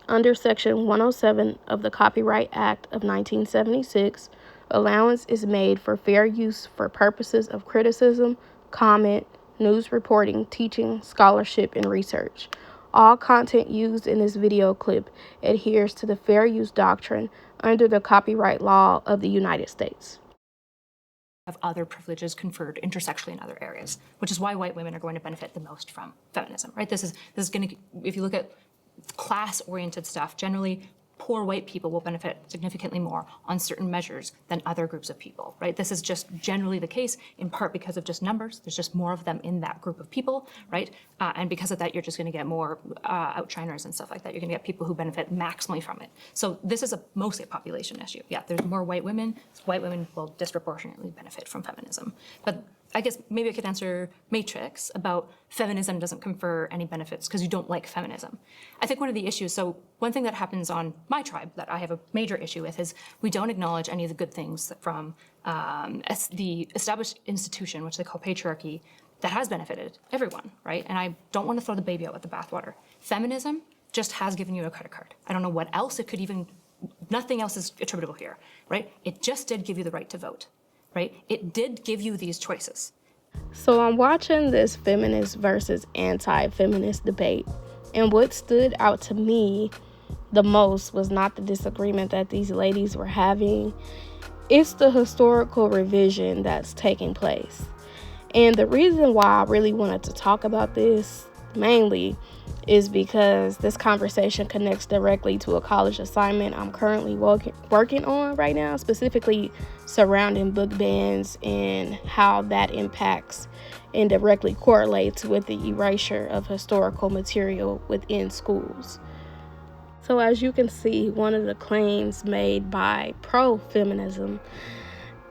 Under Section 107 of the Copyright Act of 1976, allowance is made for fair use for purposes of criticism, comment, news reporting, teaching, scholarship, and research. All content used in this video clip adheres to the fair use doctrine under the copyright law of the United States. Have other privileges conferred intersectionally in other areas, which is why white women are going to benefit the most from feminism, right? This is going to, if you look at class-oriented stuff, generally poor white people will benefit significantly more on certain measures than other groups of people, right? This is just generally the case, in part because of just numbers. There's just more of them in that group of people, right? And because of that, you're just going to get more outshiners and stuff like that. You're going to get people who benefit maximally from it. So this is mostly a population issue. Yeah, there's more white women. So white women will disproportionately benefit from feminism. But I guess maybe I could answer Matrix about feminism doesn't confer any benefits because you don't like feminism. I think one of the issues, so one thing that happens on my tribe that I have a major issue with is we don't acknowledge any of the good things from the established institution, which they call patriarchy, that has benefited everyone, right? And I don't want to throw the baby out with the bathwater. Feminism just has given you a credit card. I don't know what else it could even, nothing else is attributable here, right? It just did give you the right to vote. Right? It did give you these choices. So I'm watching this feminist versus anti-feminist debate, and what stood out to me the most was not the disagreement that these ladies were having. It's the historical revision that's taking place. And the reason why I really wanted to talk about this mainly is because this conversation connects directly to a college assignment I'm currently working on right now, specifically surrounding book bans and how that impacts and directly correlates with the erasure of historical material within schools. So as you can see, one of the claims made by pro-feminism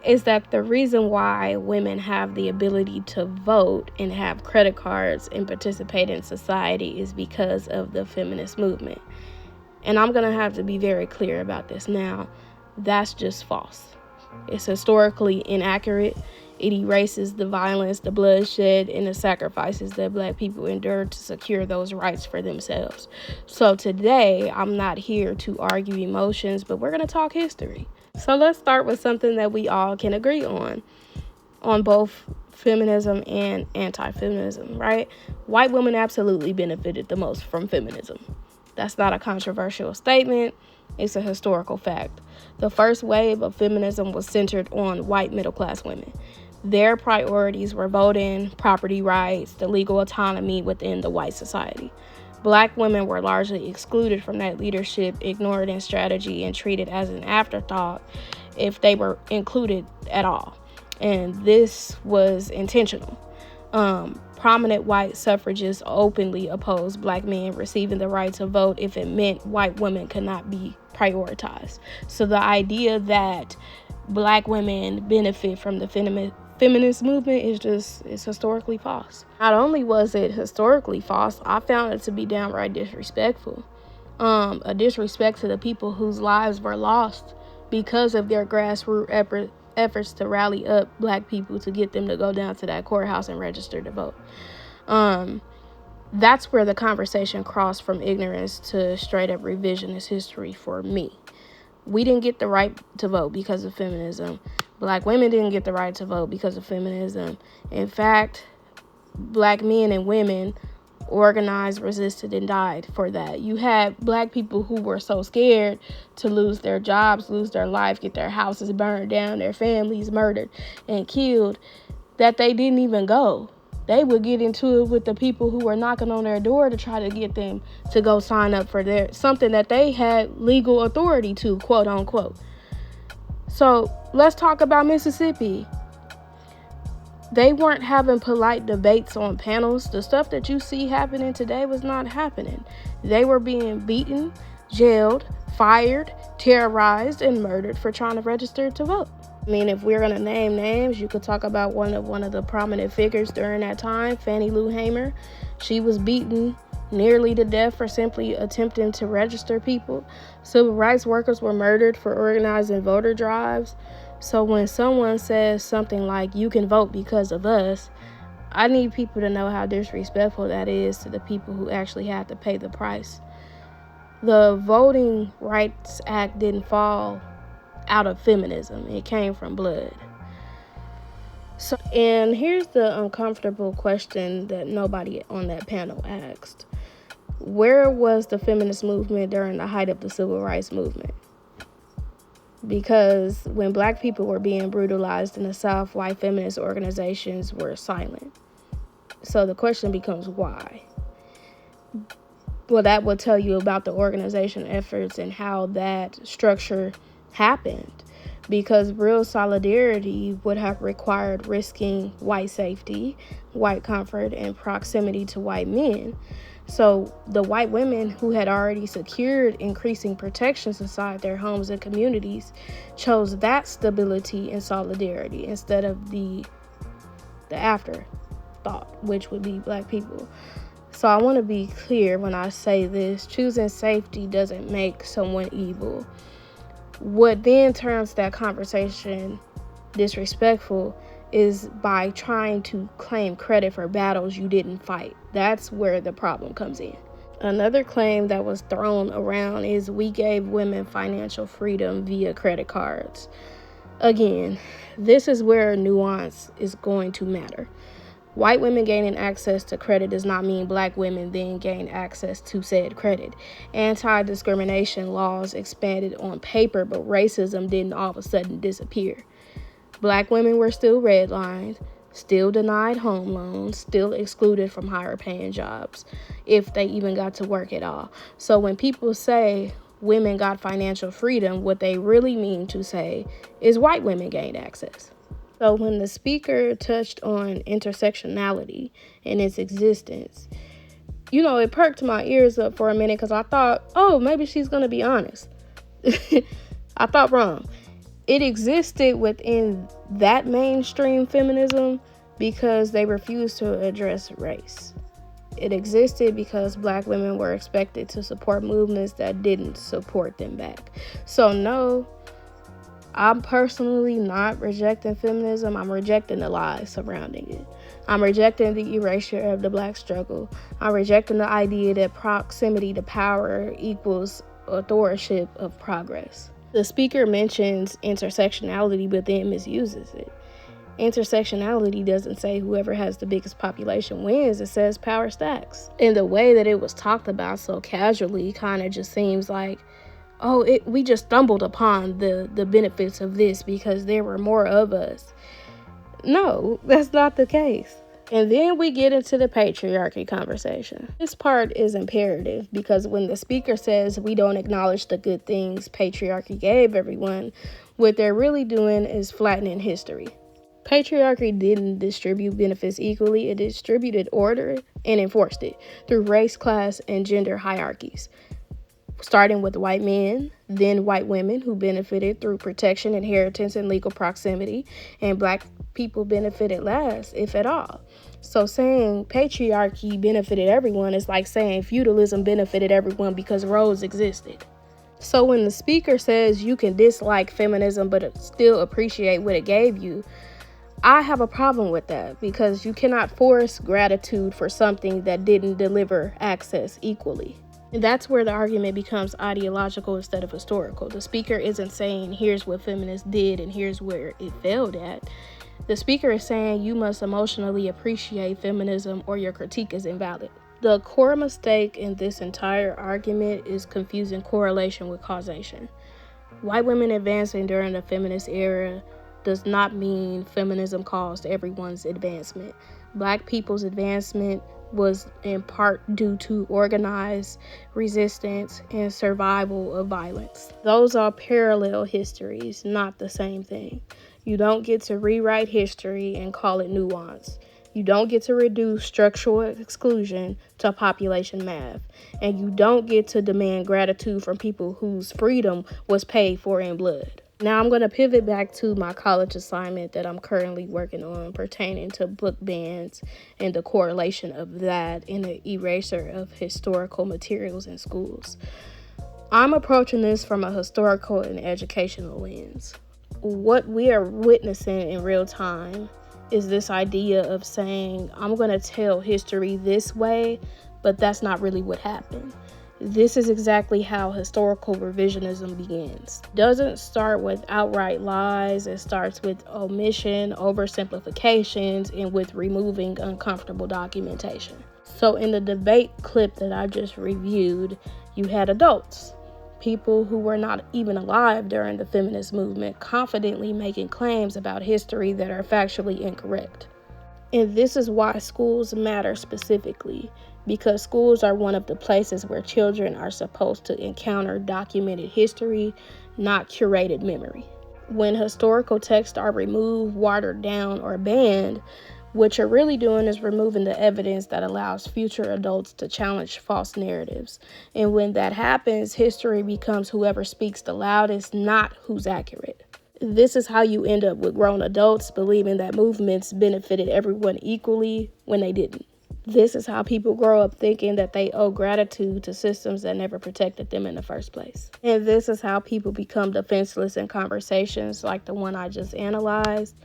is that the reason why women have the ability to vote and have credit cards and participate in society is because of the feminist movement. And I'm going to have to be very clear about this now. That's just false. It's historically inaccurate. It erases the violence, the bloodshed, and the sacrifices that Black people endured to secure those rights for themselves. So today, I'm not here to argue emotions, but we're going to talk history. So let's start with something that we all can agree on both feminism and anti-feminism, right? White women absolutely benefited the most from feminism. That's not a controversial statement. It's a historical fact. The first wave of feminism was centered on white middle-class women. Their priorities were voting, property rights, the legal autonomy within the white society. Black women were largely excluded from that leadership, ignored in strategy, and treated as an afterthought if they were included at all. And this was intentional. Prominent white suffragists openly opposed Black men receiving the right to vote if it meant white women could not be prioritized. So the idea that Black women benefit from the feminist movement is historically false. Not only was it historically false, I found it to be downright disrespectful. A disrespect to the people whose lives were lost because of their grassroots efforts to rally up Black people to get them to go down to that courthouse and register to vote. That's where the conversation crossed from ignorance to straight up revisionist history for me. We didn't get the right to vote because of feminism. Black women didn't get the right to vote because of feminism. In fact, Black men and women organized, resisted, and died for that. You had Black people who were so scared to lose their jobs, lose their life, get their houses burned down, their families murdered and killed, that they didn't even go. They would get into it with the people who were knocking on their door to try to get them to go sign up for something that they had legal authority to, quote unquote. So let's talk about Mississippi. They weren't having polite debates on panels. The stuff that you see happening today was not happening. They were being beaten, jailed, fired, terrorized, and murdered for trying to register to vote. I mean, if we're going to name names, you could talk about one of the prominent figures during that time, Fannie Lou Hamer. She was beaten nearly to death for simply attempting to register people. Civil rights workers were murdered for organizing voter drives. So when someone says something like, you can vote because of us, I need people to know how disrespectful that is to the people who actually have to pay the price. The Voting Rights Act didn't fall out of feminism. It came from blood. So, and here's the uncomfortable question that nobody on that panel asked. Where was the feminist movement during the height of the civil rights movement? Because when black people were being brutalized in the South, white feminist organizations were silent. So the question becomes why? Well, that will tell you about the organization efforts and how that structure happened. Because real solidarity would have required risking white safety, white comfort, and proximity to white men. So the white women who had already secured increasing protections inside their homes and communities chose that stability and solidarity instead of the afterthought, which would be black people. So I want to be clear when I say this: choosing safety doesn't make someone evil. What then turns that conversation disrespectful is by trying to claim credit for battles you didn't fight. That's where the problem comes in. Another claim that was thrown around is we gave women financial freedom via credit cards. Again, this is where nuance is going to matter. White women gaining access to credit does not mean black women then gain access to said credit. Anti-discrimination laws expanded on paper, but racism didn't all of a sudden disappear. Black women were still redlined, still denied home loans, still excluded from higher paying jobs, if they even got to work at all. So when people say women got financial freedom, what they really mean to say is white women gained access. So when the speaker touched on intersectionality and its existence, it perked my ears up for a minute because I thought, oh, maybe she's going to be honest. I thought wrong. It existed within that mainstream feminism because they refused to address race. It existed because black women were expected to support movements that didn't support them back. So no, I'm personally not rejecting feminism. I'm rejecting the lies surrounding it. I'm rejecting the erasure of the black struggle. I'm rejecting the idea that proximity to power equals authorship of progress. The speaker mentions intersectionality, but then misuses it. Intersectionality doesn't say whoever has the biggest population wins. It says power stacks. And the way that it was talked about so casually kind of just seems like, we just stumbled upon the benefits of this because there were more of us. No, that's not the case. And then we get into the patriarchy conversation. This part is imperative because when the speaker says we don't acknowledge the good things patriarchy gave everyone, what they're really doing is flattening history. Patriarchy didn't distribute benefits equally. It distributed order and enforced it through race, class, and gender hierarchies. Starting with white men, then white women who benefited through protection, inheritance, and legal proximity, and black people benefited last, if at all. So saying patriarchy benefited everyone is like saying feudalism benefited everyone because roads existed. So when the speaker says you can dislike feminism but still appreciate what it gave you, I have a problem with that because you cannot force gratitude for something that didn't deliver access equally. And that's where the argument becomes ideological instead of historical. The speaker isn't saying here's what feminists did and here's where it failed at. The speaker is saying you must emotionally appreciate feminism or your critique is invalid. The core mistake in this entire argument is confusing correlation with causation. White women advancing during the feminist era does not mean feminism caused everyone's advancement. Black people's advancement was in part due to organized resistance and survival of violence. Those are parallel histories, not the same thing. You don't get to rewrite history and call it nuance. You don't get to reduce structural exclusion to population math. And you don't get to demand gratitude from people whose freedom was paid for in blood. Now I'm going to pivot back to my college assignment that I'm currently working on pertaining to book bans and the correlation of that in the erasure of historical materials in schools. I'm approaching this from a historical and educational lens. What we are witnessing in real time is this idea of saying, I'm going to tell history this way, but that's not really what happened. This is exactly how historical revisionism begins. It doesn't start with outright lies, it starts with omission, oversimplifications, and with removing uncomfortable documentation. So in the debate clip that I just reviewed, you had adults, people who were not even alive during the feminist movement, confidently making claims about history that are factually incorrect. And this is why schools matter specifically, because schools are one of the places where children are supposed to encounter documented history, not curated memory. When historical texts are removed, watered down, or banned, what you're really doing is removing the evidence that allows future adults to challenge false narratives. And when that happens, history becomes whoever speaks the loudest, not who's accurate. This is how you end up with grown adults believing that movements benefited everyone equally when they didn't. This is how people grow up thinking that they owe gratitude to systems that never protected them in the first place. And this is how people become defenseless in conversations like the one I just analyzed,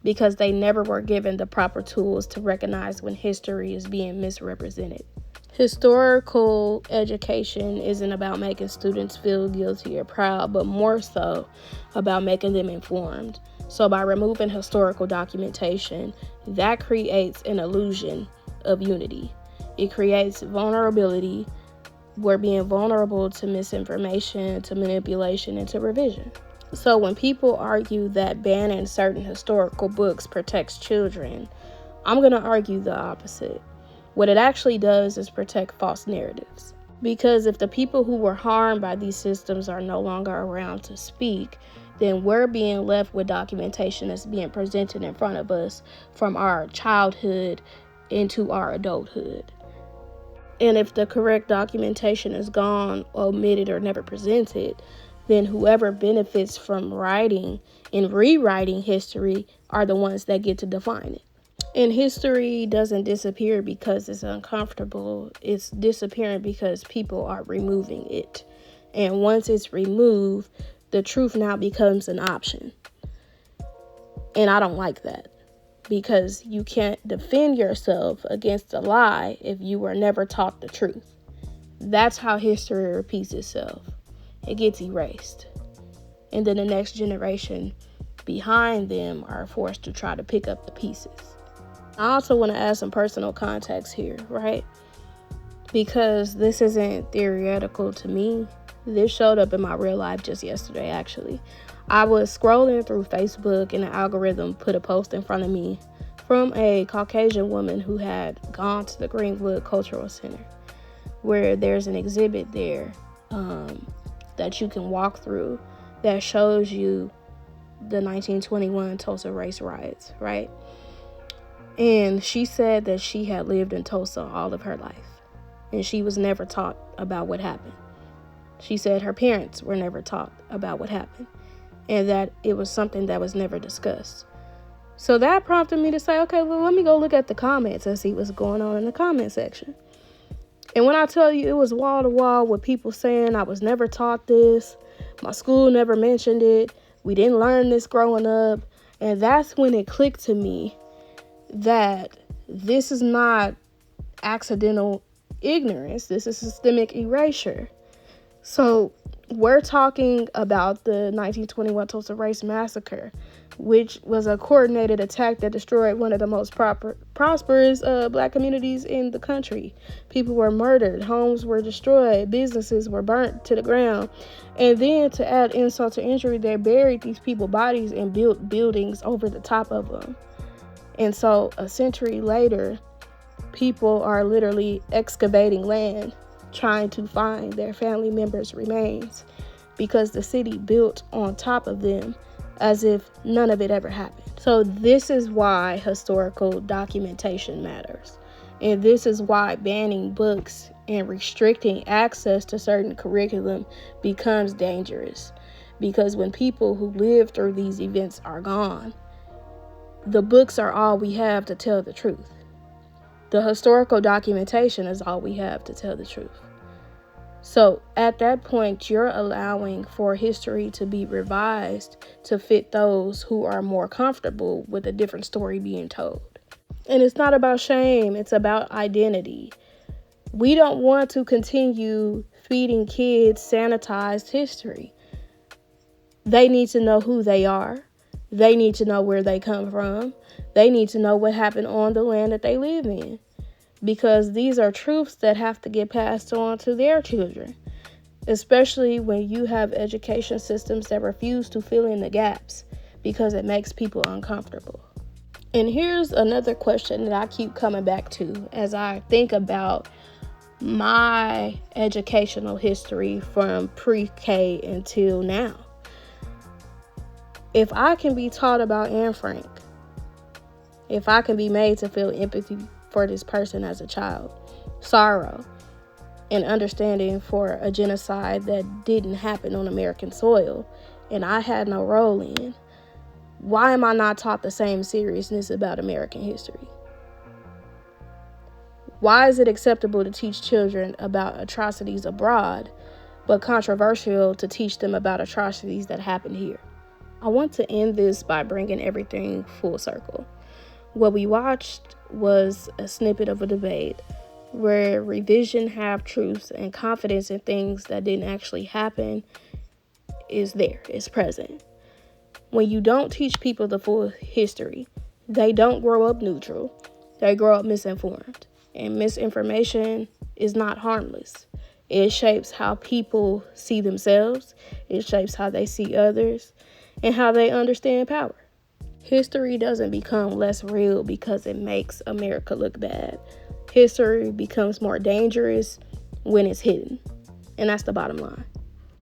because they never were given the proper tools to recognize when history is being misrepresented. Historical education isn't about making students feel guilty or proud, but more so about making them informed. So by removing historical documentation, that creates an illusion of unity. It creates vulnerability. We're being vulnerable to misinformation, to manipulation, and to revision. So when people argue that banning certain historical books protects children, I'm going to argue the opposite. What it actually does is protect false narratives. Because if the people who were harmed by these systems are no longer around to speak, then we're being left with documentation that's being presented in front of us from our childhood into our adulthood. And if the correct documentation is gone, omitted, or never presented, then whoever benefits from writing and rewriting history are the ones that get to define it. And history doesn't disappear because it's uncomfortable. It's disappearing because people are removing it. And once it's removed, the truth now becomes an option. And I don't like that, because you can't defend yourself against a lie if you were never taught the truth. That's how history repeats itself. It gets erased. And then the next generation behind them are forced to try to pick up the pieces. I also want to add some personal context here, right? Because this isn't theoretical to me. This showed up in my real life just yesterday, actually. I was scrolling through Facebook and the algorithm put a post in front of me from a Caucasian woman who had gone to the Greenwood Cultural Center, where there's an exhibit there that you can walk through that shows you the 1921 Tulsa race riots, right? And she said that she had lived in Tulsa all of her life, and she was never taught about what happened. She said her parents were never taught about what happened, and that it was something that was never discussed. So that prompted me to say, okay, well, let me go look at the comments and see what's going on in the comment section. And when I tell you, it was wall to wall with people saying I was never taught this, my school never mentioned it, we didn't learn this growing up. And that's when it clicked to me that this is not accidental ignorance. This is systemic erasure. So we're talking about the 1921 Tulsa Race Massacre, which was a coordinated attack that destroyed one of the most prosperous black communities in the country. People were murdered, homes were destroyed, businesses were burnt to the ground. And then to add insult to injury, they buried these people's bodies and built buildings over the top of them. And so a century later, people are literally excavating land, trying to find their family members' remains, because the city built on top of them as if none of it ever happened. So this is why historical documentation matters. And this is why banning books and restricting access to certain curriculum becomes dangerous. Because when people who lived through these events are gone, the books are all we have to tell the truth. The historical documentation is all we have to tell the truth. So at that point, you're allowing for history to be revised to fit those who are more comfortable with a different story being told. And it's not about shame, it's about identity. We don't want to continue feeding kids sanitized history. They need to know who they are. They need to know where they come from. They need to know what happened on the land that they live in. Because these are truths that have to get passed on to their children. Especially when you have education systems that refuse to fill in the gaps because it makes people uncomfortable. And here's another question that I keep coming back to as I think about my educational history from pre-K until now. If I can be taught about Anne Frank, if I can be made to feel empathy for this person as a child, sorrow, and understanding for a genocide that didn't happen on American soil, and I had no role in, why am I not taught the same seriousness about American history? Why is it acceptable to teach children about atrocities abroad, but controversial to teach them about atrocities that happened here? I want to end this by bringing everything full circle. What we watched was a snippet of a debate where revision, half-truths, and confidence in things that didn't actually happen is present. When you don't teach people the full history, they don't grow up neutral. They grow up misinformed. And misinformation is not harmless. It shapes how people see themselves. It shapes how they see others and how they understand power. History doesn't become less real because it makes America look bad. History becomes more dangerous when it's hidden. And that's the bottom line.